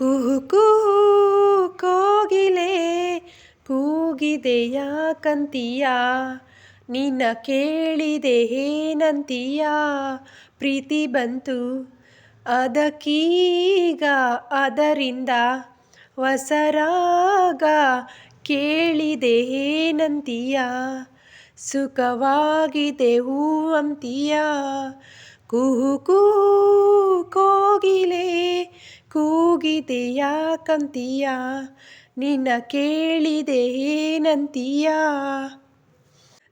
ಕುಹು ಕುಹು ಕೋಗಿಲೆ ಕೂಗಿದೆಯ ಕಂತೀಯ, ನಿನ್ನ ಕೇಳಿದೆ ಏನಂತೀಯ. ಪ್ರೀತಿ ಬಂತು ಅದಕ್ಕೀಗ, ಅದರಿಂದ ಹೊಸರಾಗ ಕೇಳಿದೆ ಏನಂತೀಯ. ಸುಖವಾಗಿದೆ ಹೂ ಅಂತೀಯ. ಕುಹು ಕುಹು ಕೋಗಿಲೆ ಕೂಗಿದೆಯ ಕಂತೀಯ, ನಿನ್ನ ಕೇಳಿದೆ ಏನಂತೀಯ.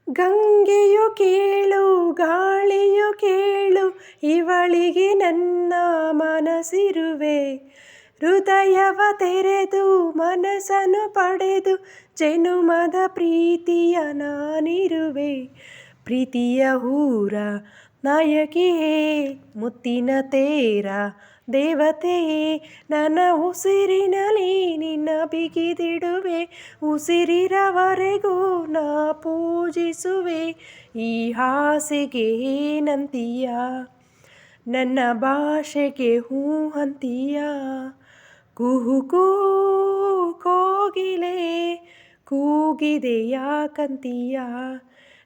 ಗಂಗೆಯು ಕೇಳು ಗಾಳಿಯು ಕೇಳು, ಇವಳಿಗೆ ನನ್ನ ಮನಸ್ಸಿರುವೆ. ಹೃದಯವ ತೆರೆದು ಮನಸ್ಸನ್ನು ಪಡೆದು ಜನುಮದ ಪ್ರೀತಿಯ ನಾನಿರುವೆ. ಪ್ರೀತಿಯ ಊರ ನಾಯಕಿಯೇ, ಮುತ್ತಿನ ತೇರ ದೇವತೆಯೇ, ನನ್ನ ಉಸಿರಿನಲ್ಲಿ ನಿನ್ನ ಬಿಗಿದಿಡುವೆ. ಉಸಿರಿರವರೆಗೂ ನಾ ಪೂಜಿಸುವೆ. ಈ ಆಸೆಗೆ ಏನಂತೀಯ, ನನ್ನ ಭಾಷೆಗೆ ಹೂ ಅಂತೀಯ. ಕುಹು ಕುಹು ಕೋಗಿಲೆ ಕೂಗಿದೆಯ ಕಂತೀಯ,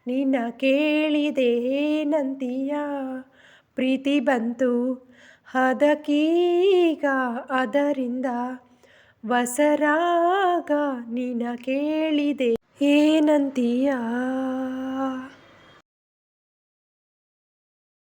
ನಿನ್ನ ಕೇಳಿದೆ ಏನಂತೀಯ. ಪ್ರೀತಿ ಬಂತು ಅದಕ್ಕೀಗ, ಅದರಿಂದ ಹೊಸರಾಗ ನಿನ್ನ ಕೇಳಿದೆ ಏನಂತೀಯ.